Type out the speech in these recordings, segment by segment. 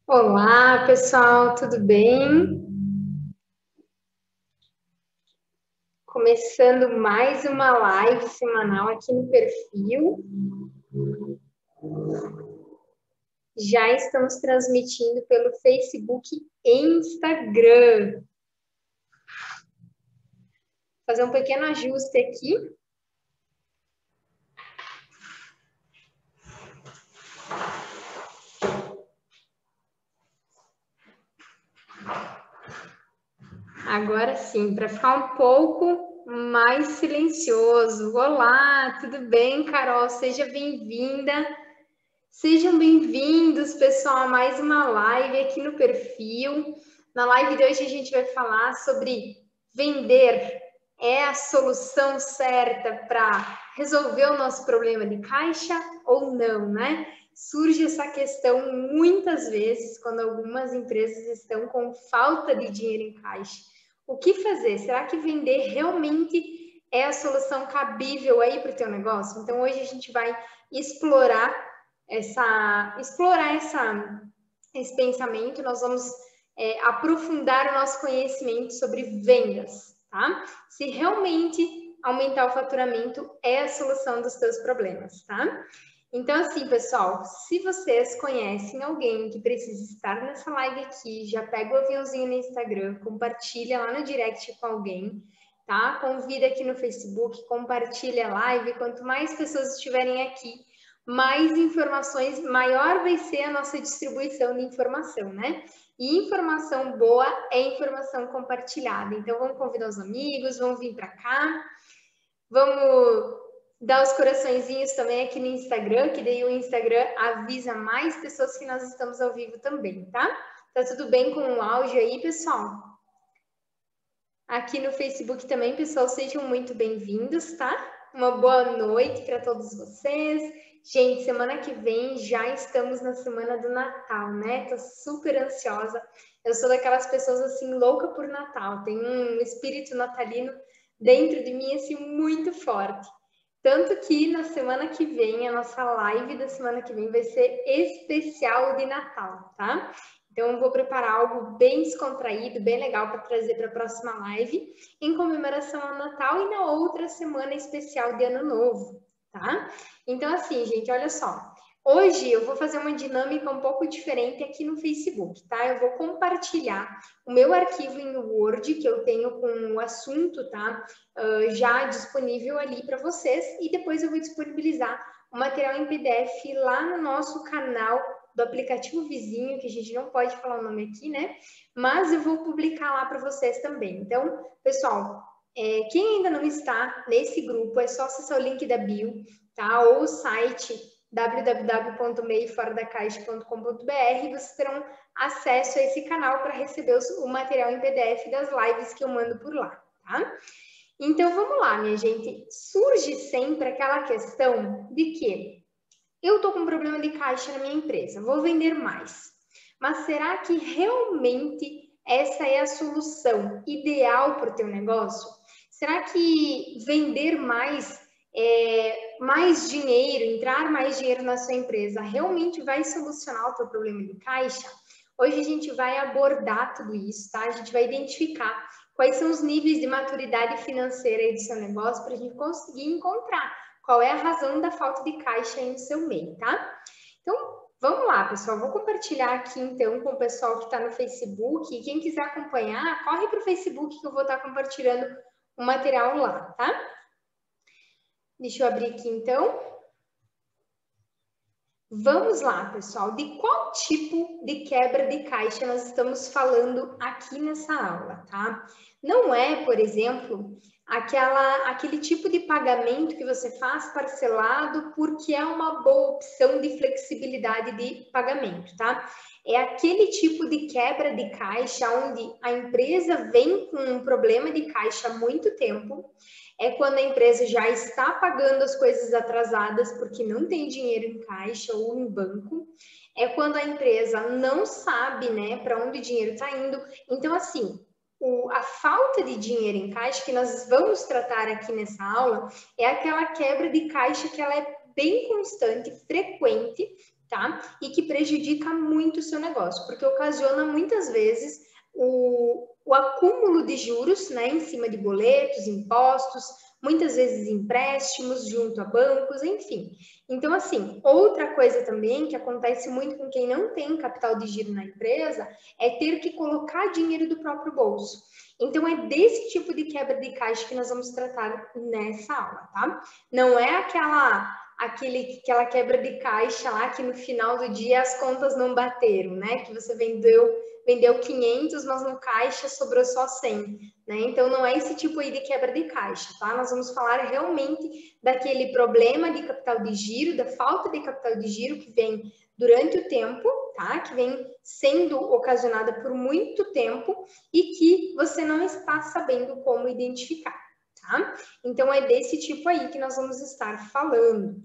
Olá, pessoal, tudo bem? Começando mais uma live semanal aqui no perfil. Já estamos transmitindo pelo Facebook e Instagram. Vou fazer um pequeno ajuste aqui. Agora sim, para ficar um pouco mais silencioso. Olá, tudo bem, Carol? Seja bem-vinda. Sejam bem-vindos, pessoal, a mais uma live aqui no perfil. Na live de hoje a gente vai falar sobre vender é a solução certa para resolver o nosso problema de caixa ou não, né? Surge essa questão muitas vezes quando algumas empresas estão com falta de dinheiro em caixa. O que fazer? Será que vender realmente é a solução cabível aí para o teu negócio? Então hoje a gente vai explorar esse pensamento. Nós vamos aprofundar o nosso conhecimento sobre vendas, tá? Se realmente aumentar o faturamento é a solução dos teus problemas, tá? Então, assim, pessoal, se vocês conhecem alguém que precisa estar nessa live aqui, já pega o aviãozinho no Instagram, compartilha lá no direct com alguém, tá? Convida aqui no Facebook, compartilha a live. Quanto mais pessoas estiverem aqui, mais informações, maior vai ser a nossa distribuição de informação, né? E informação boa é informação compartilhada. Então, vamos convidar os amigos, vamos vir para cá, vamos dar os coraçõezinhos também aqui no Instagram, que daí o Instagram avisa mais pessoas que nós estamos ao vivo também, tá? Tá tudo bem com o áudio aí, pessoal? Aqui no Facebook também, pessoal, sejam muito bem-vindos, tá? Uma boa noite para todos vocês. Gente, semana que vem já estamos na semana do Natal, né? Tô super ansiosa. Eu sou daquelas pessoas assim louca por Natal. Tem um espírito natalino dentro de mim assim muito forte. Tanto que na semana que vem, a nossa live da semana que vem vai ser especial de Natal, tá? Então, eu vou preparar algo bem descontraído, bem legal para trazer para a próxima live, em comemoração ao Natal e na outra semana especial de Ano Novo, tá? Então, assim, gente, olha só. Hoje eu vou fazer uma dinâmica um pouco diferente aqui no Facebook, tá? Eu vou compartilhar o meu arquivo em Word que eu tenho com o assunto, tá? Já disponível ali para vocês e depois eu vou disponibilizar o material em PDF lá no nosso canal do aplicativo vizinho, que a gente não pode falar o nome aqui, né? Mas eu vou publicar lá para vocês também. Então, pessoal, quem ainda não está nesse grupo, é só acessar o link da bio, tá? Ou o site www.meioforadacaixa.com.br e vocês terão acesso a esse canal para receber o material em PDF das lives que eu mando por lá, tá? Então, vamos lá, minha gente. Surge sempre aquela questão de que eu estou com um problema de caixa na minha empresa, vou vender mais. Mas será que realmente essa é a solução ideal para o teu negócio? Será que vender mais dinheiro, entrar mais dinheiro na sua empresa, realmente vai solucionar o teu problema de caixa? Hoje a gente vai abordar tudo isso, tá? A gente vai identificar quais são os níveis de maturidade financeira do seu negócio para a gente conseguir encontrar qual é a razão da falta de caixa aí no seu MEI, tá? Então, vamos lá, pessoal. Vou compartilhar aqui, então, com o pessoal que está no Facebook. E quem quiser acompanhar, corre para o Facebook que eu vou estar compartilhando o material lá, tá? Deixa eu abrir aqui, então. Vamos lá, pessoal. De qual tipo de quebra de caixa nós estamos falando aqui nessa aula, tá? Não é, por exemplo, aquele tipo de pagamento que você faz parcelado porque é uma boa opção de flexibilidade de pagamento, tá? É aquele tipo de quebra de caixa onde a empresa vem com um problema de caixa há muito tempo. É quando a empresa já está pagando as coisas atrasadas porque não tem dinheiro em caixa ou em banco. É quando a empresa não sabe, né, para onde o dinheiro está indo. Então, assim, a falta de dinheiro em caixa que nós vamos tratar aqui nessa aula é aquela quebra de caixa que ela é bem constante, frequente, tá? E que prejudica muito o seu negócio, porque ocasiona muitas vezes o acúmulo de juros, né, em cima de boletos, impostos, muitas vezes empréstimos junto a bancos, enfim. Então, assim, outra coisa também que acontece muito com quem não tem capital de giro na empresa é ter que colocar dinheiro do próprio bolso. Então, é desse tipo de quebra de caixa que nós vamos tratar nessa aula, tá? Não é aquela quebra de caixa lá que no final do dia as contas não bateram, né? Que você vendeu 500, mas no caixa sobrou só 100, né? Então, não é esse tipo aí de quebra de caixa, tá? Nós vamos falar realmente daquele problema de capital de giro, da falta de capital de giro que vem durante o tempo, tá? Que vem sendo ocasionada por muito tempo e que você não está sabendo como identificar, tá? Então, é desse tipo aí que nós vamos estar falando.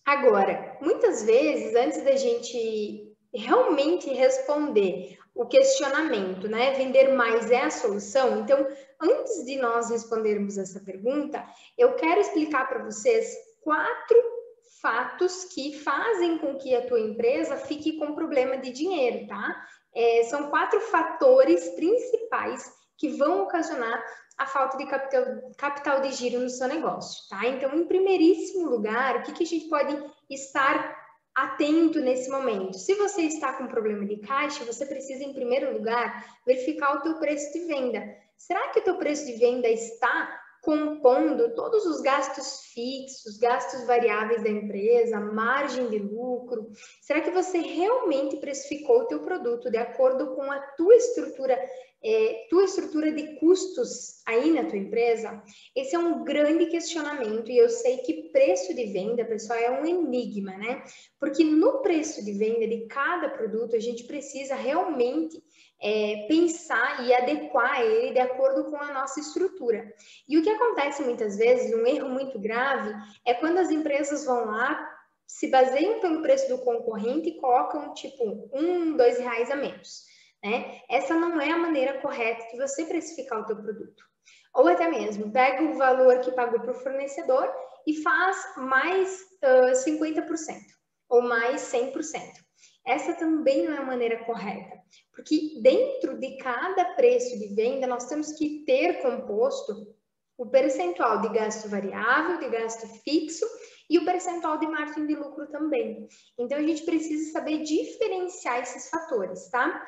Agora, muitas vezes, antes da gente realmente responder o questionamento, né? Vender mais é a solução? Então, antes de nós respondermos essa pergunta, eu quero explicar para vocês 4 fatos que fazem com que a tua empresa fique com problema de dinheiro, tá? São 4 fatores principais que vão ocasionar a falta de capital de giro no seu negócio, tá? Então, em primeiríssimo lugar, o que a gente pode estar atento nesse momento? Se você está com problema de caixa, você precisa, em primeiro lugar, verificar o teu preço de venda. Será que o teu preço de venda está compondo todos os gastos fixos, gastos variáveis da empresa, margem de lucro? Será que você realmente precificou o teu produto de acordo com a tua estrutura de custos aí na tua empresa? Esse é um grande questionamento e eu sei que preço de venda, pessoal, é um enigma, né? Porque no preço de venda de cada produto, a gente precisa realmente pensar e adequar ele de acordo com a nossa estrutura. E o que acontece muitas vezes, um erro muito grave, é quando as empresas vão lá, se baseiam pelo preço do concorrente e colocam tipo R$1, R$2 a menos, né? Essa não é a maneira correta de você precificar o teu produto. Ou até mesmo, pega o valor que pagou para o fornecedor e faz mais 50% ou mais 100%. Essa também não é a maneira correta, porque dentro de cada preço de venda nós temos que ter composto o percentual de gasto variável, de gasto fixo e o percentual de margem de lucro também. Então, a gente precisa saber diferenciar esses fatores, tá?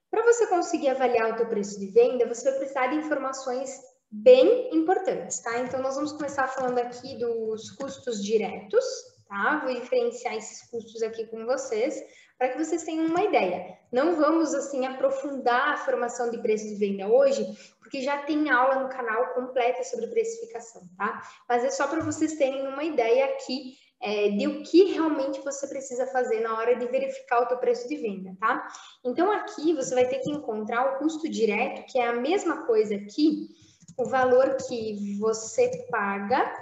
Para você conseguir avaliar o teu preço de venda, você vai precisar de informações bem importantes, tá? Então, nós vamos começar falando aqui dos custos diretos, tá? Vou diferenciar esses custos aqui com vocês, para que vocês tenham uma ideia. Não vamos, assim, aprofundar a formação de preço de venda hoje, porque já tem aula no canal completa sobre precificação, tá? Mas é só para vocês terem uma ideia aqui de o que realmente você precisa fazer na hora de verificar o teu preço de venda, tá? Então, aqui você vai ter que encontrar o custo direto, que é a mesma coisa aqui, o valor que você paga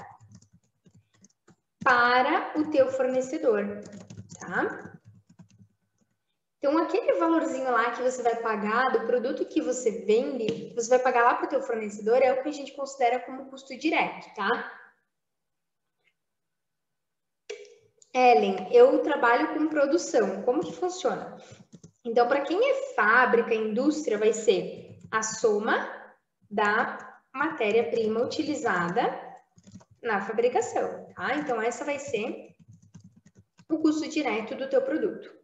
para o teu fornecedor, tá? Então, aquele valorzinho lá que você vai pagar do produto que você vende, você vai pagar lá para o teu fornecedor, é o que a gente considera como custo direto, tá? Ellen, eu trabalho com produção. Como que funciona? Então, para quem é fábrica, indústria, vai ser a soma da matéria-prima utilizada na fabricação, tá? Então, essa vai ser o custo direto do teu produto.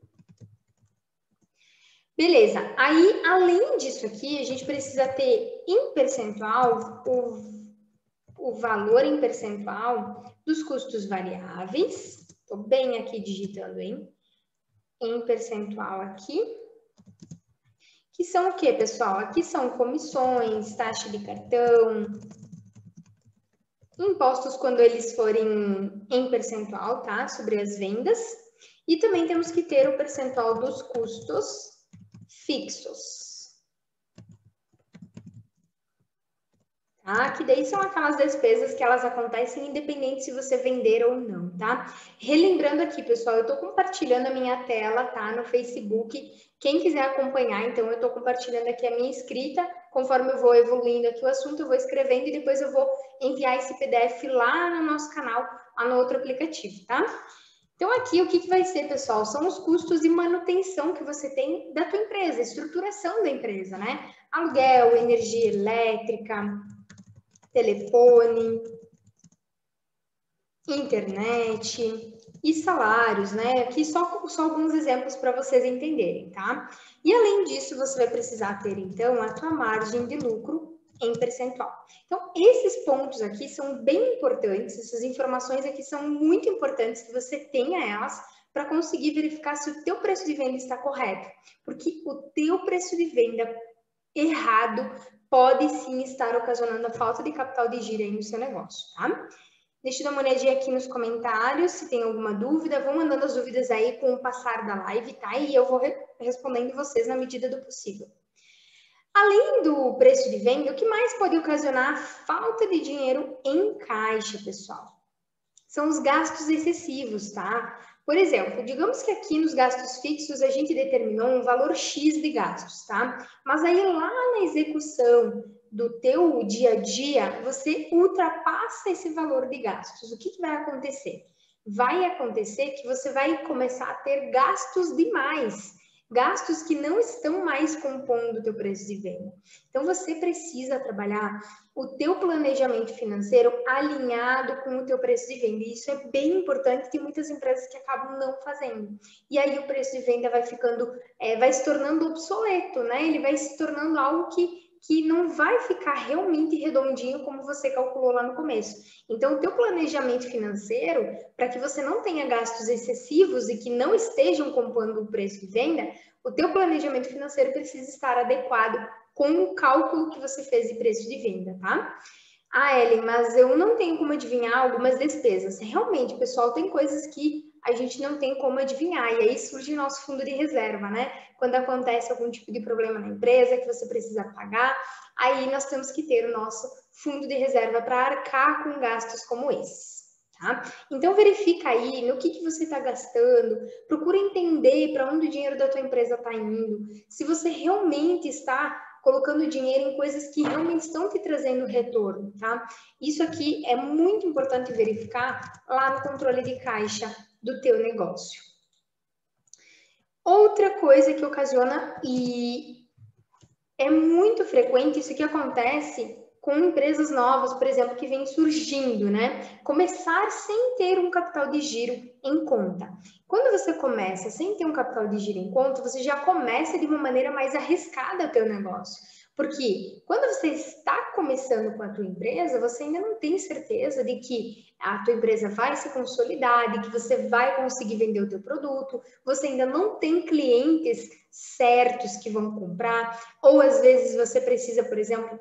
Beleza, aí, além disso aqui, a gente precisa ter em percentual o valor em percentual dos custos variáveis. Estou bem aqui digitando, hein? Em percentual aqui. Que são o que, pessoal? Aqui são comissões, taxa de cartão, impostos quando eles forem em percentual, tá? Sobre as vendas. E também temos que ter o percentual dos custos fixos. Tá? Que daí são aquelas despesas que elas acontecem independente se você vender ou não, tá? Relembrando aqui, pessoal, eu tô compartilhando a minha tela, tá? No Facebook. Quem quiser acompanhar, então, eu tô compartilhando aqui a minha escrita. Conforme eu vou evoluindo aqui o assunto, eu vou escrevendo e depois eu vou enviar esse PDF lá no nosso canal, lá no outro aplicativo, tá? Então, aqui, o que vai ser, pessoal? São os custos de manutenção que você tem da tua empresa, estruturação da empresa, né? Aluguel, energia elétrica, telefone, internet e salários, né? Aqui só alguns exemplos para vocês entenderem, tá? E além disso, você vai precisar ter, então, a tua margem de lucro em percentual. Então, esses pontos aqui são bem importantes, essas informações aqui são muito importantes que você tenha elas para conseguir verificar se o teu preço de venda está correto, porque o teu preço de venda errado pode sim estar ocasionando a falta de capital de giro aí no seu negócio, tá? Deixa eu dar uma olhadinha aqui nos comentários, se tem alguma dúvida, vão mandando as dúvidas aí com o passar da live, tá? E eu vou respondendo vocês na medida do possível. Além do preço de venda, o que mais pode ocasionar falta de dinheiro em caixa, pessoal? São os gastos excessivos, tá? Por exemplo, digamos que aqui nos gastos fixos a gente determinou um valor X de gastos, tá? Mas aí lá na execução do teu dia a dia, você ultrapassa esse valor de gastos. O que vai acontecer? Vai acontecer que você vai começar a ter gastos demais, gastos que não estão mais compondo o teu preço de venda. Então, você precisa trabalhar o teu planejamento financeiro alinhado com o teu preço de venda. E isso é bem importante, tem muitas empresas que acabam não fazendo. E aí o preço de venda vai ficando, vai se tornando obsoleto, né? Ele vai se tornando algo que não vai ficar realmente redondinho como você calculou lá no começo. Então, o teu planejamento financeiro, para que você não tenha gastos excessivos e que não estejam compondo o preço de venda, o teu planejamento financeiro precisa estar adequado com o cálculo que você fez de preço de venda, tá? Ah, Ellen, mas eu não tenho como adivinhar algumas despesas. Realmente, pessoal, tem coisas que a gente não tem como adivinhar, e aí surge nosso fundo de reserva, né? Quando acontece algum tipo de problema na empresa que você precisa pagar, aí nós temos que ter o nosso fundo de reserva para arcar com gastos como esses. Tá? Então, verifica aí no que você está gastando, procura entender para onde o dinheiro da tua empresa está indo, se você realmente está colocando dinheiro em coisas que realmente estão te trazendo retorno, tá? Isso aqui é muito importante verificar lá no controle de caixa do teu negócio. Outra coisa que ocasiona, e é muito frequente, isso que acontece com empresas novas, por exemplo, que vêm surgindo, né? Começar sem ter um capital de giro em conta. Quando você começa sem ter um capital de giro em conta, você já começa de uma maneira mais arriscada o teu negócio. Porque quando você está começando com a tua empresa, você ainda não tem certeza de que a tua empresa vai se consolidar, de que você vai conseguir vender o teu produto, você ainda não tem clientes certos que vão comprar, ou às vezes você precisa, por exemplo,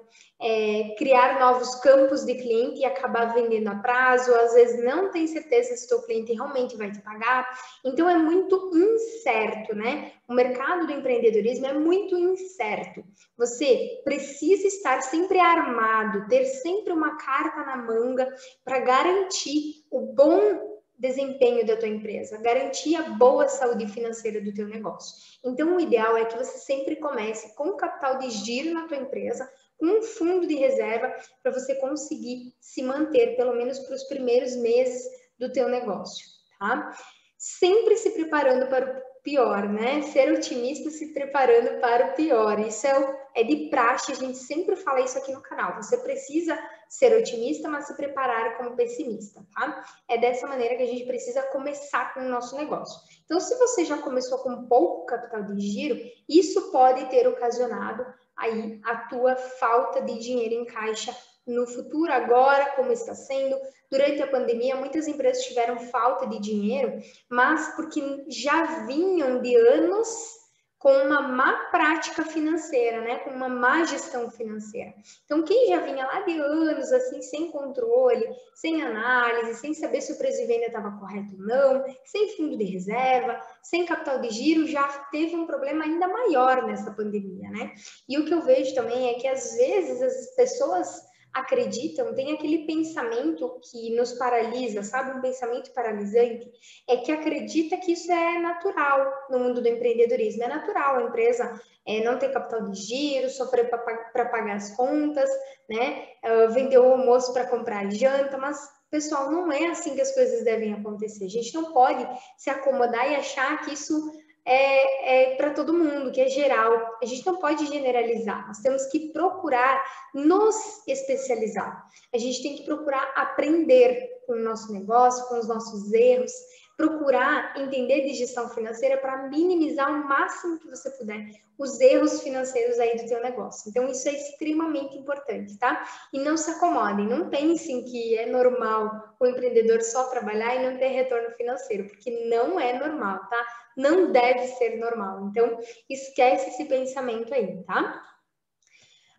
criar novos campos de cliente e acabar vendendo a prazo, ou às vezes não tem certeza se o teu cliente realmente vai te pagar, então é muito incerto, né? O mercado do empreendedorismo é muito incerto. Você precisa estar sempre armado, ter sempre uma carta na manga para garantir o bom desempenho da tua empresa, garantir a boa saúde financeira do teu negócio. Então, o ideal é que você sempre comece com capital de giro na tua empresa, com um fundo de reserva para você conseguir se manter pelo menos para os primeiros meses do teu negócio, tá? Sempre se preparando para o pior, né? Ser otimista se preparando para o pior. Isso é de praxe, a gente sempre fala isso aqui no canal. Você precisa ser otimista, mas se preparar como pessimista, tá? É dessa maneira que a gente precisa começar com o nosso negócio. Então, se você já começou com pouco capital de giro, isso pode ter ocasionado aí a tua falta de dinheiro em caixa no futuro, agora, como está sendo. Durante a pandemia, muitas empresas tiveram falta de dinheiro, mas porque já vinham de anos com uma má prática financeira, né? Com uma má gestão financeira. Então, quem já vinha lá de anos, assim, sem controle, sem análise, sem saber se o preço de venda estava correto ou não, sem fundo de reserva, sem capital de giro, já teve um problema ainda maior nessa pandemia, né? E o que eu vejo também é que, às vezes, as pessoas acreditam, tem aquele pensamento que nos paralisa, sabe? Um pensamento paralisante, é que acredita que isso é natural no mundo do empreendedorismo. É natural a empresa não ter capital de giro, sofrer para pagar as contas, né? Vender o almoço para comprar a janta, mas pessoal, não é assim que as coisas devem acontecer. A gente não pode se acomodar e achar que isso é para todo mundo, que é geral. A gente não pode generalizar. Nós temos que procurar nos especializar. A gente tem que procurar aprender com o nosso negócio, com os nossos erros, procurar entender de gestão financeira para minimizar o máximo que você puder os erros financeiros aí do teu negócio. Então, isso é extremamente importante, tá? E não se acomodem, não pensem que é normal o empreendedor só trabalhar e não ter retorno financeiro, porque não é normal, tá? Não deve ser normal. Então, esquece esse pensamento aí, tá?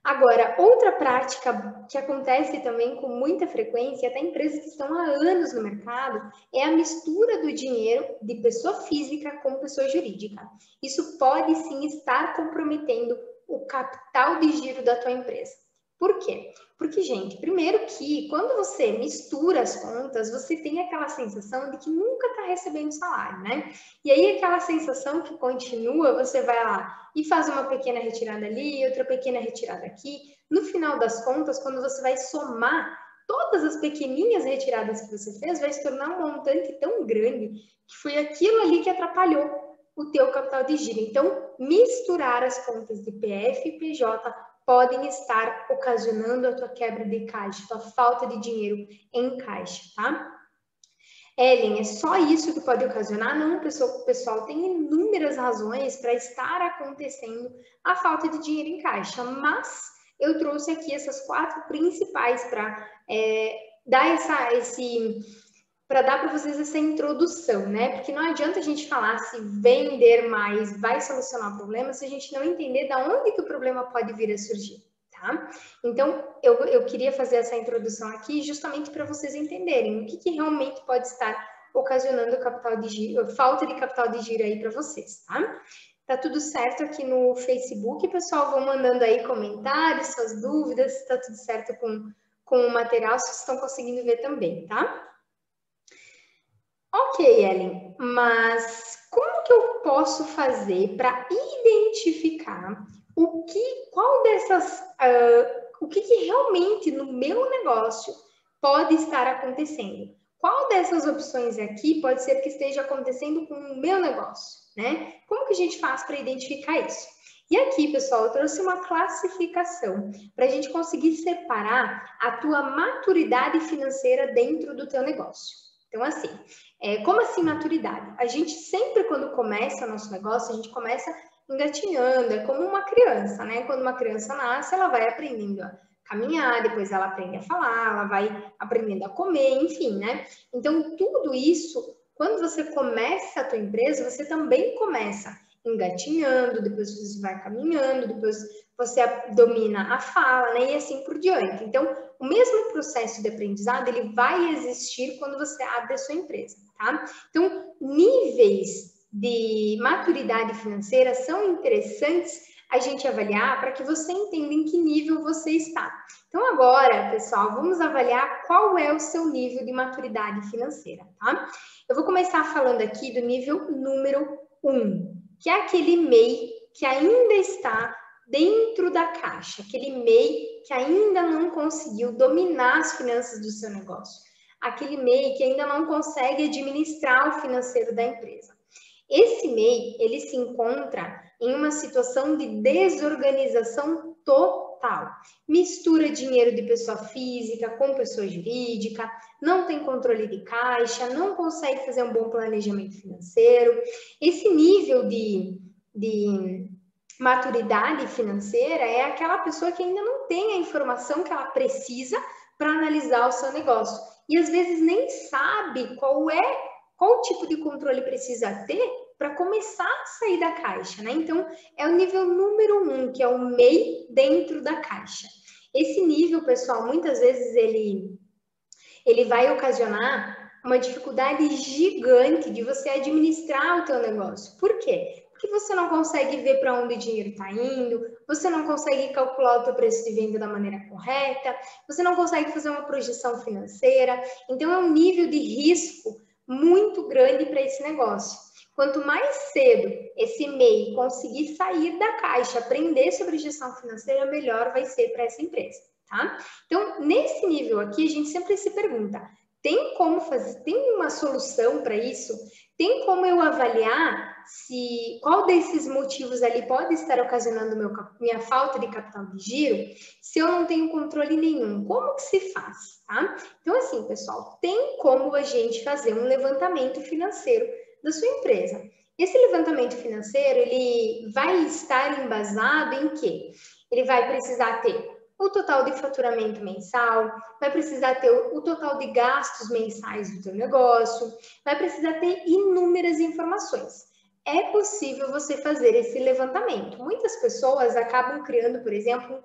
Agora, outra prática que acontece também com muita frequência, até empresas que estão há anos no mercado, é a mistura do dinheiro de pessoa física com pessoa jurídica. Isso pode sim estar comprometendo o capital de giro da tua empresa. Por quê? Porque, gente, primeiro que quando você mistura as contas, você tem aquela sensação de que nunca está recebendo salário, né? E aí aquela sensação que continua, você vai lá e faz uma pequena retirada ali, outra pequena retirada aqui. No final das contas, quando você vai somar todas as pequenininhas retiradas que você fez, vai se tornar um montante tão grande que foi aquilo ali que atrapalhou o teu capital de giro. Então, misturar as contas de PF e PJ podem estar ocasionando a tua quebra de caixa, a tua falta de dinheiro em caixa, tá? Ellen, é só isso que pode ocasionar? Não, pessoal, tem inúmeras razões para estar acontecendo a falta de dinheiro em caixa, mas eu trouxe aqui essas 4 principais para dar para vocês essa introdução, né? Porque não adianta a gente falar se vender mais vai solucionar o problema se a gente não entender de onde que o problema pode vir a surgir, tá? Então, eu queria fazer essa introdução aqui justamente para vocês entenderem o que realmente pode estar ocasionando capital de giro, falta de capital de giro aí para vocês, tá? Tá tudo certo aqui no Facebook, pessoal, vão mandando aí comentários, suas dúvidas, se tá tudo certo com o material, se vocês estão conseguindo ver também, tá? Ok, Ellen, mas como que eu posso fazer para identificar o que realmente no meu negócio pode estar acontecendo? Qual dessas opções aqui pode ser que esteja acontecendo com o meu negócio, né? Como que a gente faz para identificar isso? E aqui, pessoal, eu trouxe uma classificação para a gente conseguir separar a tua maturidade financeira dentro do teu negócio. Então, assim, como assim maturidade? A gente sempre, quando começa o nosso negócio, a gente começa engatinhando, é como uma criança, né? Quando uma criança nasce, ela vai aprendendo a caminhar, depois ela aprende a falar, ela vai aprendendo a comer, enfim, né? Então, tudo isso, quando você começa a tua empresa, você também começa engatinhando, depois você vai caminhando, depois você domina a fala, né? E assim por diante. Então, o mesmo processo de aprendizado, ele vai existir quando você abre a sua empresa, tá? Então, níveis de maturidade financeira são interessantes a gente avaliar para que você entenda em que nível você está. Então, agora, pessoal, vamos avaliar qual é o seu nível de maturidade financeira, tá? Eu vou começar falando aqui do nível número 1, que é aquele MEI que ainda está dentro da caixa, aquele MEI que ainda não conseguiu dominar as finanças do seu negócio, aquele MEI que ainda não consegue administrar o financeiro da empresa. Esse MEI, ele se encontra em uma situação de desorganização total. Mistura dinheiro de pessoa física com pessoa jurídica, não tem controle de caixa, não consegue fazer um bom planejamento financeiro. Esse nível de maturidade financeira é aquela pessoa que ainda não tem a informação que ela precisa para analisar o seu negócio. E às vezes nem sabe qual tipo de controle precisa ter para começar a sair da caixa, né? Então, é o nível número 1, que é o MEI dentro da caixa. Esse nível, pessoal, muitas vezes ele vai ocasionar uma dificuldade gigante de você administrar o teu negócio. Por quê? Porque você não consegue ver para onde o dinheiro está indo, você não consegue calcular o teu preço de venda da maneira correta, você não consegue fazer uma projeção financeira. Então, é um nível de risco muito grande para esse negócio. Quanto mais cedo esse MEI conseguir sair da caixa, aprender sobre gestão financeira, melhor vai ser para essa empresa, tá? Então, nesse nível aqui, a gente sempre se pergunta, Tem como fazer, tem uma solução para isso? Tem como eu avaliar qual desses motivos ali pode estar ocasionando minha falta de capital de giro, se eu não tenho controle nenhum? Como que se faz, tá? Então, assim, pessoal, tem como a gente fazer um levantamento financeiro da sua empresa. Esse levantamento financeiro, ele vai estar embasado em quê? Ele vai precisar ter o total de faturamento mensal, vai precisar ter o total de gastos mensais do teu negócio, vai precisar ter inúmeras informações. É possível você fazer esse levantamento. Muitas pessoas acabam criando, por exemplo, um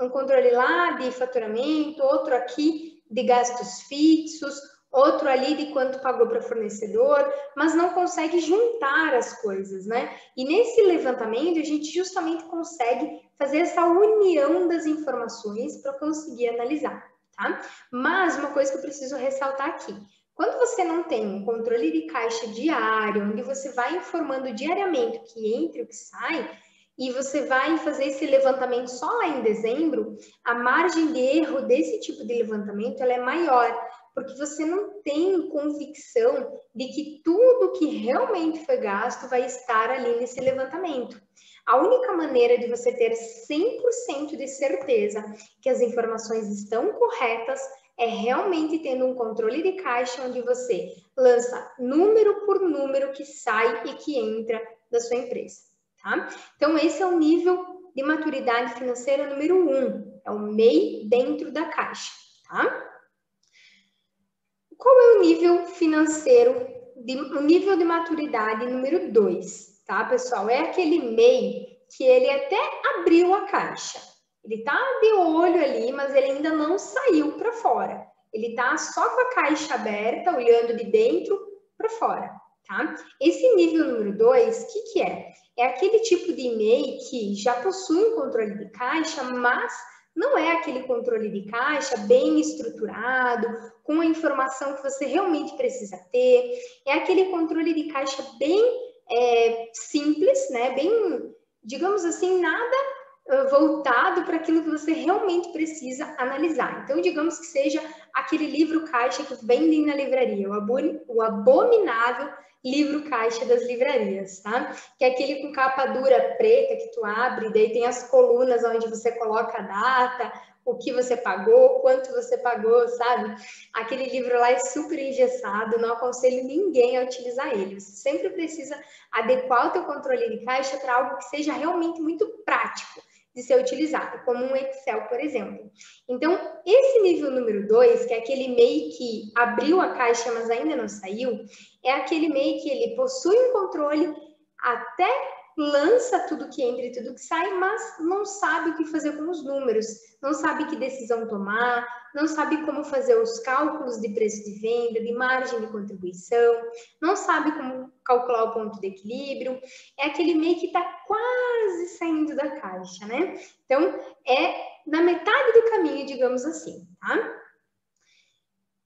controle lá de faturamento, outro aqui de gastos fixos, outro ali de quanto pagou para fornecedor, mas não consegue juntar as coisas, né? E nesse levantamento, a gente justamente consegue fazer essa união das informações para conseguir analisar, tá? Mas uma coisa que eu preciso ressaltar aqui, quando você não tem um controle de caixa diário, onde você vai informando diariamente o que entra e o que sai, e você vai fazer esse levantamento só lá em dezembro, a margem de erro desse tipo de levantamento ela é maior, porque você não tem convicção de que tudo que realmente foi gasto vai estar ali nesse levantamento. A única maneira de você ter 100% de certeza que as informações estão corretas é realmente tendo um controle de caixa onde você lança número por número que sai e que entra da sua empresa, tá? Então, esse é o nível de maturidade financeira número 1, é o MEI dentro da caixa, tá? Qual é o nível financeiro, o nível de maturidade número 2, tá, pessoal? É aquele MEI que ele até abriu a caixa. Ele tá de olho ali, mas ele ainda não saiu para fora. Ele tá só com a caixa aberta, olhando de dentro para fora, tá? Esse nível número 2, o que é? É aquele tipo de MEI que já possui um controle de caixa, mas não é aquele controle de caixa bem estruturado, com a informação que você realmente precisa ter. É aquele controle de caixa bem simples, né? Bem, digamos assim, nada voltado para aquilo que você realmente precisa analisar. Então, digamos que seja aquele livro caixa que vende na livraria, o abominável livro caixa das livrarias, tá? Que é aquele com capa dura preta que tu abre, daí tem as colunas onde você coloca a data, o que você pagou, quanto você pagou, sabe? Aquele livro lá é super engessado, não aconselho ninguém a utilizar ele. Você sempre precisa adequar o teu controle de caixa para algo que seja realmente muito prático de ser utilizado, como um Excel, por exemplo. Então, esse nível número 2, que é aquele MEI que abriu a caixa, mas ainda não saiu, é aquele MEI que ele possui um controle, até lança tudo que entra e tudo que sai, mas não sabe o que fazer com os números, não sabe que decisão tomar, não sabe como fazer os cálculos de preço de venda, de margem de contribuição, não sabe como calcular o ponto de equilíbrio. É aquele MEI que está quase saindo da caixa, né? Então, é na metade do caminho, digamos assim, tá?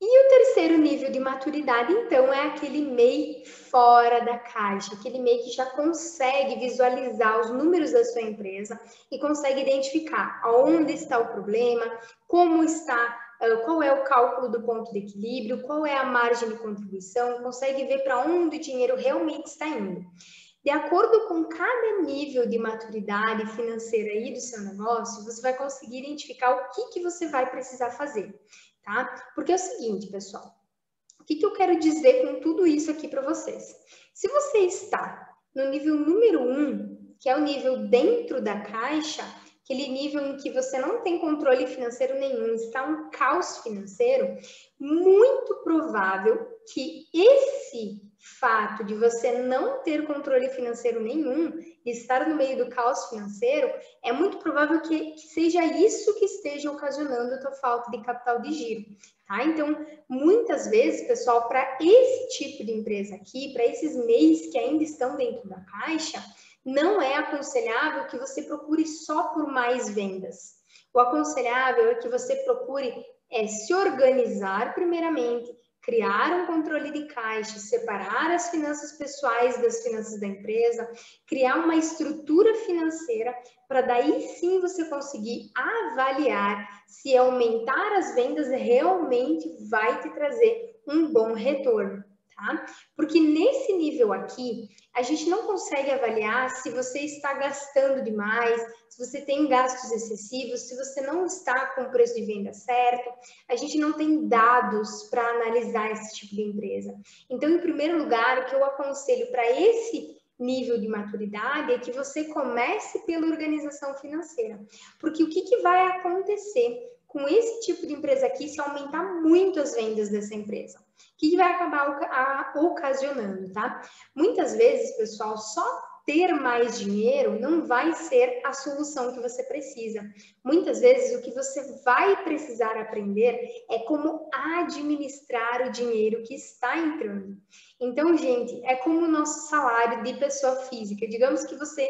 E o terceiro nível de maturidade, então, é aquele MEI fora da caixa, aquele MEI que já consegue visualizar os números da sua empresa e consegue identificar aonde está o problema, como está, qual é o cálculo do ponto de equilíbrio, qual é a margem de contribuição, consegue ver para onde o dinheiro realmente está indo. De acordo com cada nível de maturidade financeira aí do seu negócio, você vai conseguir identificar o que você vai precisar fazer. Tá? Porque é o seguinte, pessoal, o que eu quero dizer com tudo isso aqui para vocês? Se você está no nível número 1, que é o nível dentro da caixa, aquele nível em que você não tem controle financeiro nenhum, está um caos financeiro, muito provável que esse fato de você não ter controle financeiro nenhum e estar no meio do caos financeiro, é muito provável que seja isso que esteja ocasionando a tua falta de capital de giro, tá? Então, muitas vezes, pessoal, para esse tipo de empresa aqui, para esses MEIs que ainda estão dentro da caixa, não é aconselhável que você procure só por mais vendas. O aconselhável é que você procure se organizar primeiramente, criar um controle de caixa, separar as finanças pessoais das finanças da empresa, criar uma estrutura financeira financeira, para daí sim você conseguir avaliar se aumentar as vendas realmente vai te trazer um bom retorno, tá? Porque nesse nível aqui, a gente não consegue avaliar se você está gastando demais, se você tem gastos excessivos, se você não está com o preço de venda certo. A gente não tem dados para analisar esse tipo de empresa. Então, em primeiro lugar, o que eu aconselho para esse nível de maturidade é que você comece pela organização financeira. Porque o que vai acontecer com esse tipo de empresa aqui se aumentar muito as vendas dessa empresa? O que vai acabar ocasionando, tá? Muitas vezes, pessoal, só ter mais dinheiro não vai ser a solução que você precisa. Muitas vezes, o que você vai precisar aprender é como administrar o dinheiro que está entrando. Então, gente, é como o nosso salário de pessoa física. Digamos que você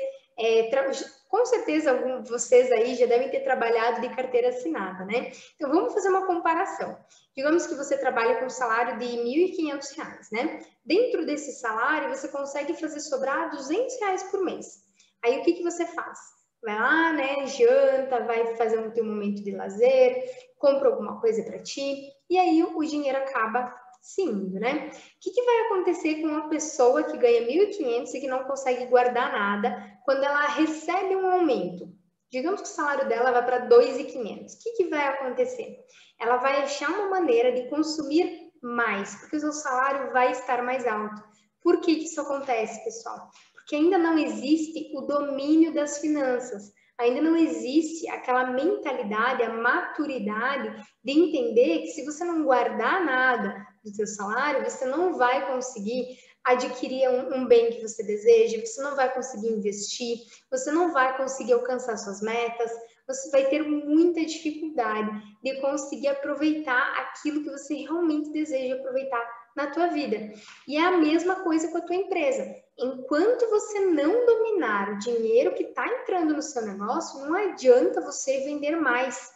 com certeza, alguns de vocês aí já devem ter trabalhado de carteira assinada, né? Então, vamos fazer uma comparação. Digamos que você trabalha com um salário de R$ 1.500, né? Dentro desse salário, você consegue fazer sobrar R$ 200 por mês. Aí, o que você faz? Vai lá, né? Janta, vai fazer um teu momento de lazer, compra alguma coisa para ti, e aí o dinheiro acaba se indo, né? O que vai acontecer com uma pessoa que ganha 1.500 e que não consegue guardar nada quando ela recebe um aumento? Digamos que o salário dela vai para 2.500. O que vai acontecer? Ela vai achar uma maneira de consumir mais, porque o seu salário vai estar mais alto. Por que isso acontece, pessoal? Porque ainda não existe o domínio das finanças. Ainda não existe aquela mentalidade, a maturidade de entender que se você não guardar nada do seu salário, você não vai conseguir adquirir um bem que você deseja, você não vai conseguir investir, você não vai conseguir alcançar suas metas, você vai ter muita dificuldade de conseguir aproveitar aquilo que você realmente deseja aproveitar na tua vida. E é a mesma coisa com a tua empresa. Enquanto você não dominar o dinheiro que está entrando no seu negócio, não adianta você vender mais.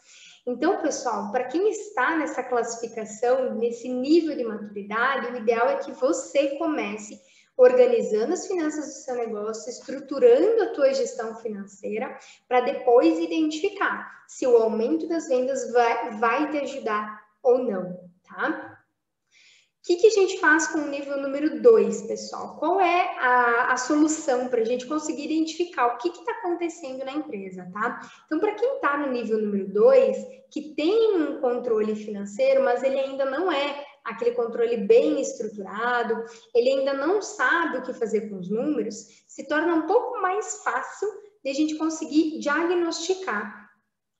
Então, pessoal, para quem está nessa classificação, nesse nível de maturidade, o ideal é que você comece organizando as finanças do seu negócio, estruturando a tua gestão financeira, para depois identificar se o aumento das vendas vai te ajudar ou não, tá? O que a gente faz com o nível número 2, pessoal? Qual é a solução para a gente conseguir identificar o que está acontecendo na empresa, tá? Então, para quem está no nível número 2, que tem um controle financeiro, mas ele ainda não é aquele controle bem estruturado, ele ainda não sabe o que fazer com os números, se torna um pouco mais fácil de a gente conseguir diagnosticar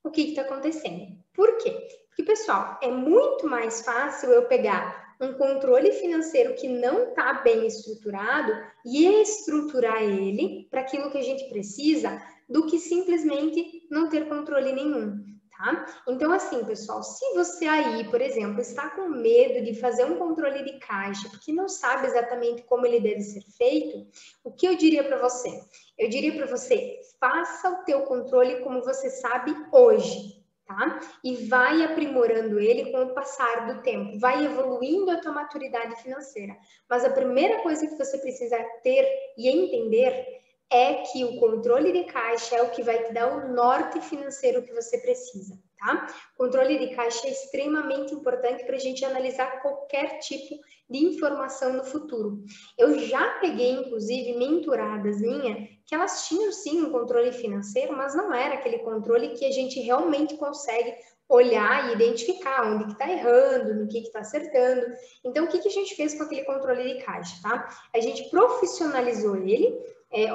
o que está acontecendo. Por quê? Porque, pessoal, é muito mais fácil eu pegar um controle financeiro que não está bem estruturado e estruturar ele para aquilo que a gente precisa, do que simplesmente não ter controle nenhum, tá? Então, assim, pessoal, se você aí, por exemplo, está com medo de fazer um controle de caixa, porque não sabe exatamente como ele deve ser feito, o que eu diria para você? Eu diria para você, faça o teu controle como você sabe hoje, tá? E vai aprimorando ele com o passar do tempo, vai evoluindo a tua maturidade financeira. Mas a primeira coisa que você precisa ter e entender é que o controle de caixa é o que vai te dar o norte financeiro que você precisa, tá? Controle de caixa é extremamente importante para a gente analisar qualquer tipo de informação no futuro. Eu já peguei, inclusive, mentoradas minhas que elas tinham sim um controle financeiro, mas não era aquele controle que a gente realmente consegue olhar e identificar onde que está errando, no que está acertando. Então, o que a gente fez com aquele controle de caixa, tá? A gente profissionalizou ele,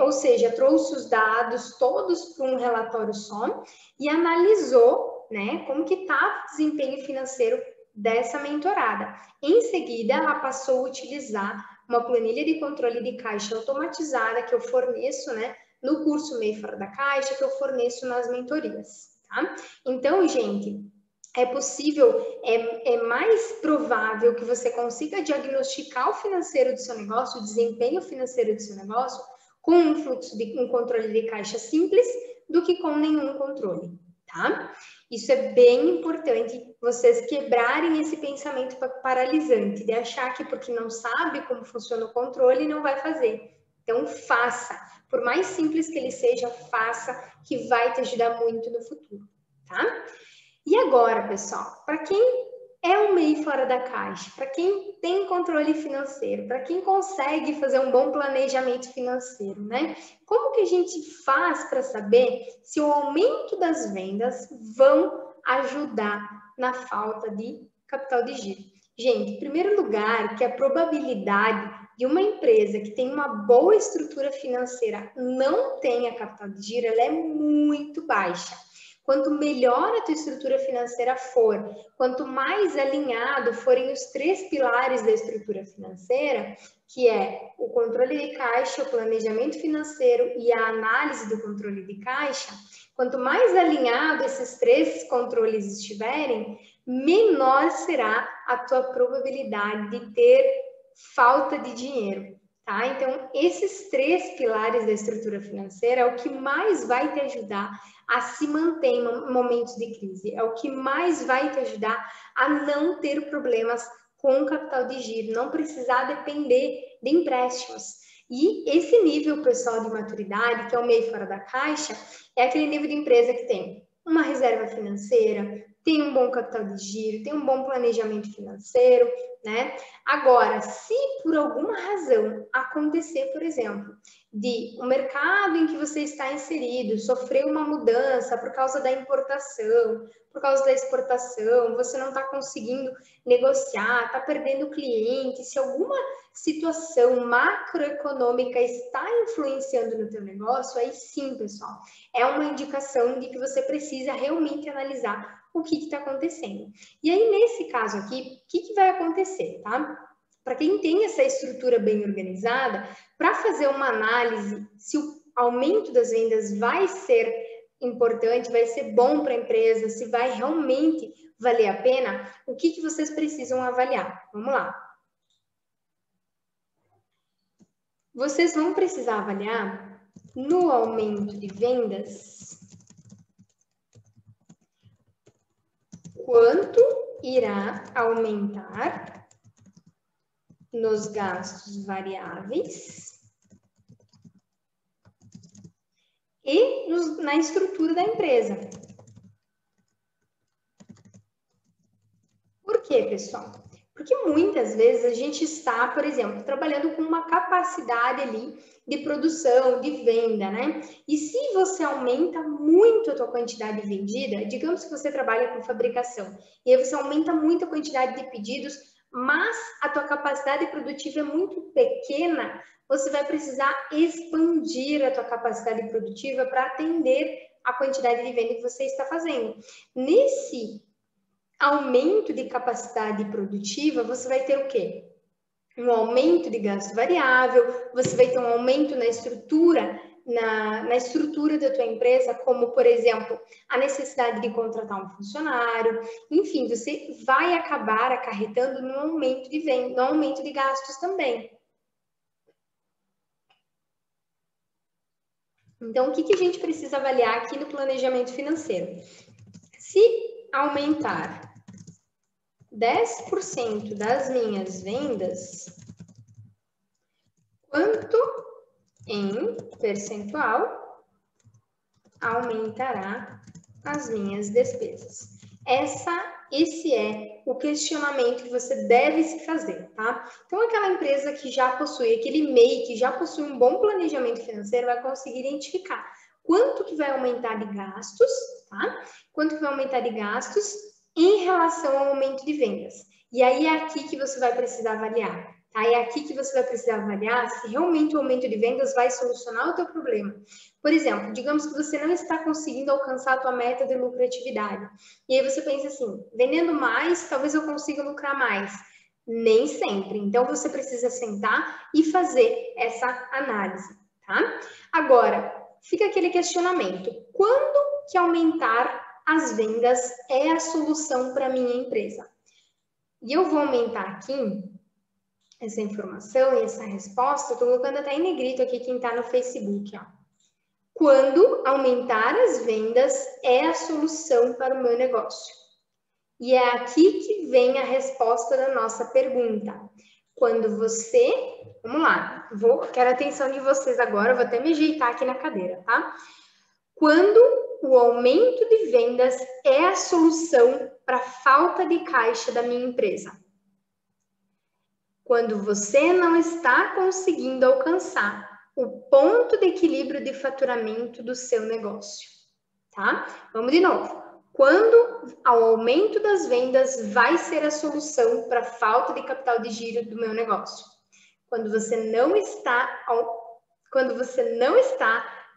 ou seja, trouxe os dados todos para um relatório só e analisou, né, como que estava o desempenho financeiro dessa mentorada. Em seguida, ela passou a utilizar uma planilha de controle de caixa automatizada que eu forneço, né, no curso Meio Fora da Caixa, que eu forneço nas mentorias, tá? Então, gente, é possível, é mais provável que você consiga diagnosticar o financeiro do seu negócio, o desempenho financeiro do seu negócio, com um fluxo de um controle de caixa simples do que com nenhum controle, tá? Isso é bem importante, vocês quebrarem esse pensamento paralisante, de achar que porque não sabe como funciona o controle, não vai fazer. Então, faça. Por mais simples que ele seja, faça, que vai te ajudar muito no futuro, tá? E agora, pessoal, para quem é um MEI fora da caixa, para quem tem controle financeiro, para quem consegue fazer um bom planejamento financeiro, né? Como que a gente faz para saber se o aumento das vendas vão ajudar na falta de capital de giro? Gente, em primeiro lugar, que a probabilidade de uma empresa que tem uma boa estrutura financeira não tenha capital de giro, ela é muito baixa. Quanto melhor a tua estrutura financeira for, quanto mais alinhado forem os 3 pilares da estrutura financeira, que é o controle de caixa, o planejamento financeiro e a análise do controle de caixa, quanto mais alinhado esses 3 controles estiverem, menor será a tua probabilidade de ter falta de dinheiro. Tá? Então, esses 3 pilares da estrutura financeira é o que mais vai te ajudar a se manter em momentos de crise, é o que mais vai te ajudar a não ter problemas com o capital de giro, não precisar depender de empréstimos. E esse nível, pessoal, de maturidade, que é o MEI fora da caixa, é aquele nível de empresa que tem uma reserva financeira, tem um bom capital de giro, tem um bom planejamento financeiro, né? Agora, se por alguma razão acontecer, por exemplo, de o mercado em que você está inserido sofrer uma mudança por causa da importação, por causa da exportação, você não está conseguindo negociar, está perdendo cliente, se alguma situação macroeconômica está influenciando no teu negócio, aí sim, pessoal, é uma indicação de que você precisa realmente analisar o que está acontecendo. E aí, nesse caso aqui, o que vai acontecer, tá? Para quem tem essa estrutura bem organizada, para fazer uma análise se o aumento das vendas vai ser importante, vai ser bom para a empresa, se vai realmente valer a pena, o que vocês precisam avaliar? Vamos lá. Vocês vão precisar avaliar no aumento de vendas quanto irá aumentar nos gastos variáveis e na estrutura da empresa. Por quê, pessoal? Porque muitas vezes a gente está, por exemplo, trabalhando com uma capacidade ali de produção, de venda, né? E se você aumenta muito a tua quantidade vendida, digamos que você trabalha com fabricação, e aí você aumenta muito a quantidade de pedidos, mas a tua capacidade produtiva é muito pequena, você vai precisar expandir a tua capacidade produtiva para atender a quantidade de venda que você está fazendo. Nesse aumento de capacidade produtiva, você vai ter o quê? Um aumento de gasto variável, você vai ter um aumento na estrutura, na estrutura da tua empresa, como, por exemplo, a necessidade de contratar um funcionário. Enfim, você vai acabar acarretando no aumento de venda, no aumento de gastos também. Então, o que a gente precisa avaliar aqui no planejamento financeiro? Se aumentar 10% das minhas vendas, quanto em percentual aumentará as minhas despesas? Esse é o questionamento que você deve se fazer, tá? Então, aquela empresa que já possui, aquele MEI que já possui um bom planejamento financeiro, vai conseguir identificar quanto que vai aumentar de gastos, tá? Quanto que vai aumentar de gastos em relação ao aumento de vendas. E aí é aqui que você vai precisar avaliar, tá? É aqui que você vai precisar avaliar se realmente o aumento de vendas vai solucionar o teu problema. Por exemplo, digamos que você não está conseguindo alcançar a tua meta de lucratividade. E aí você pensa assim, vendendo mais, talvez eu consiga lucrar mais. Nem sempre. Então, você precisa sentar e fazer essa análise, tá? Agora, fica aquele questionamento. Quando que aumentar as vendas é a solução para a minha empresa? E eu vou aumentar aqui essa informação e essa resposta, estou colocando até em negrito aqui quem está no Facebook, ó. Quando aumentar as vendas é a solução para o meu negócio? E é aqui que vem a resposta da nossa pergunta. Quando você... Vamos lá, quero a atenção de vocês agora, vou até me ajeitar aqui na cadeira, tá? Quando o aumento de vendas é a solução para a falta de caixa da minha empresa. Quando você não está conseguindo alcançar o ponto de equilíbrio de faturamento do seu negócio, tá? Vamos de novo. Quando o aumento das vendas vai ser a solução para a falta de capital de giro do meu negócio? Quando você não está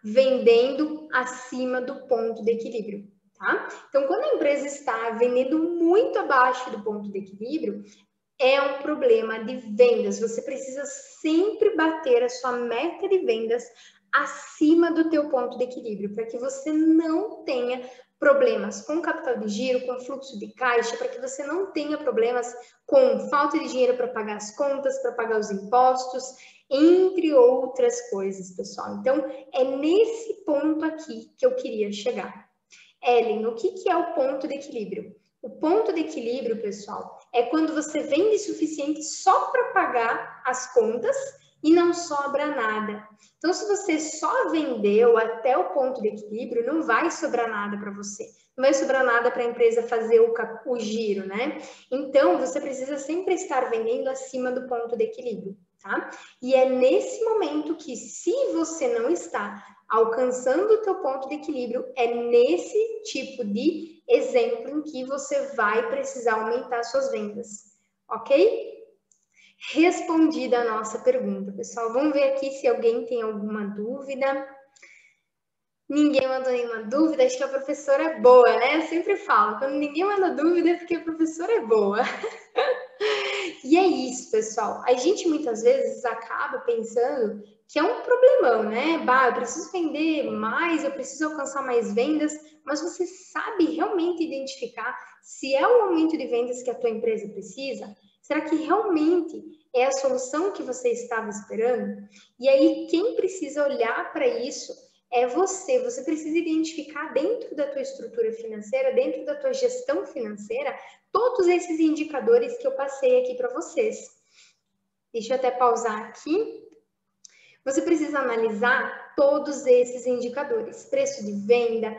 vendendo acima do ponto de equilíbrio, tá? Então, quando a empresa está vendendo muito abaixo do ponto de equilíbrio, é um problema de vendas. Você precisa sempre bater a sua meta de vendas acima do teu ponto de equilíbrio, para que você não tenha problemas com capital de giro, com fluxo de caixa, para que você não tenha problemas com falta de dinheiro para pagar as contas, para pagar os impostos, entre outras coisas, pessoal. Então, é nesse ponto aqui que eu queria chegar. Ellen, o que é o ponto de equilíbrio? O ponto de equilíbrio, pessoal, é quando você vende suficiente só para pagar as contas e não sobra nada. Então, se você só vendeu até o ponto de equilíbrio, não vai sobrar nada para você. Não vai sobrar nada para a empresa fazer o giro, né? Então, você precisa sempre estar vendendo acima do ponto de equilíbrio, tá? E é nesse momento que, se você não está alcançando o teu ponto de equilíbrio, é nesse tipo de exemplo em que você vai precisar aumentar suas vendas, ok? Respondida a nossa pergunta, pessoal. Vamos ver aqui se alguém tem alguma dúvida. Ninguém mandou nenhuma dúvida, acho que a professora é boa, né? Eu sempre falo, quando ninguém manda dúvida é porque a professora é boa. E é isso, pessoal. A gente muitas vezes acaba pensando que é um problemão, né? Bah, eu preciso vender mais, eu preciso alcançar mais vendas, mas você sabe realmente identificar se é o aumento de vendas que a tua empresa precisa? Será que realmente é a solução que você estava esperando? E aí, quem precisa olhar para isso é você. Você precisa identificar dentro da tua estrutura financeira, dentro da tua gestão financeira, todos esses indicadores que eu passei aqui para vocês. Deixa eu até pausar aqui. Você precisa analisar todos esses indicadores. Preço de venda,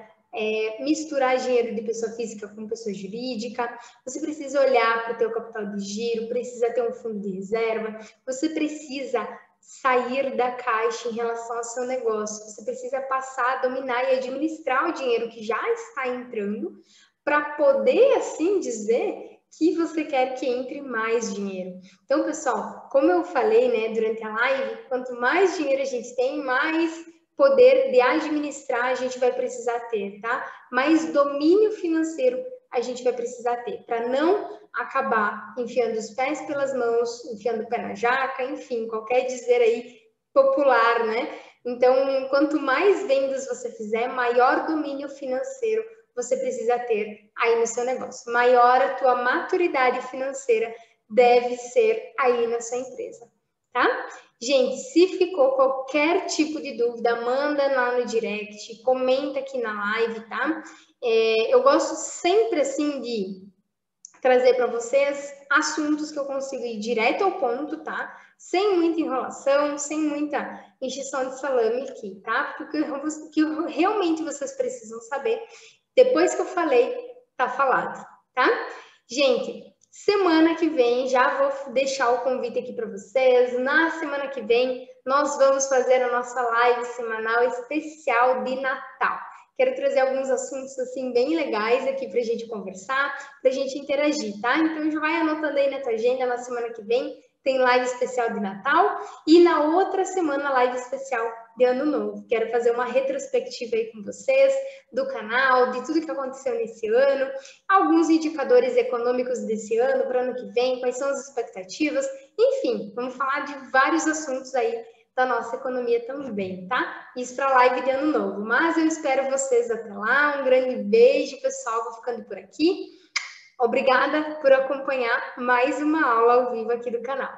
misturar dinheiro de pessoa física com pessoa jurídica, você precisa olhar para o teu capital de giro, precisa ter um fundo de reserva, você precisa sair da caixa em relação ao seu negócio, você precisa passar a dominar e administrar o dinheiro que já está entrando, para poder, assim dizer, que você quer que entre mais dinheiro. Então, pessoal, como eu falei, né, durante a live, quanto mais dinheiro a gente tem, mais poder de administrar a gente vai precisar ter, tá? Mais domínio financeiro a gente vai precisar ter, para não acabar enfiando os pés pelas mãos, enfiando o pé na jaca, enfim, qualquer dizer aí popular, né? Então, quanto mais vendas você fizer, maior domínio financeiro você precisa ter aí no seu negócio. Maior a tua maturidade financeira deve ser aí na sua empresa, tá? Gente, se ficou qualquer tipo de dúvida, manda lá no direct, comenta aqui na live, tá? Eu gosto sempre, assim, de trazer para vocês assuntos que eu consigo ir direto ao ponto, tá? Sem muita enrolação, sem muita encheção de salame aqui, tá? Porque o que realmente vocês precisam saber, depois que eu falei, tá falado, tá? Gente, semana que vem, já vou deixar o convite aqui para vocês. Na semana que vem, nós vamos fazer a nossa live semanal especial de Natal. Quero trazer alguns assuntos, assim, bem legais aqui para a gente conversar, para a gente interagir, tá? Então, já vai anotando aí na tua agenda, na semana que vem tem live especial de Natal e na outra semana live especial de Ano Novo. Quero fazer uma retrospectiva aí com vocês do canal, de tudo que aconteceu nesse ano, alguns indicadores econômicos desse ano, para o ano que vem, quais são as expectativas, enfim, vamos falar de vários assuntos aí da nossa economia também, tá? Isso para a live de Ano Novo. Mas eu espero vocês até lá. Um grande beijo, pessoal. Vou ficando por aqui. Obrigada por acompanhar mais uma aula ao vivo aqui do canal.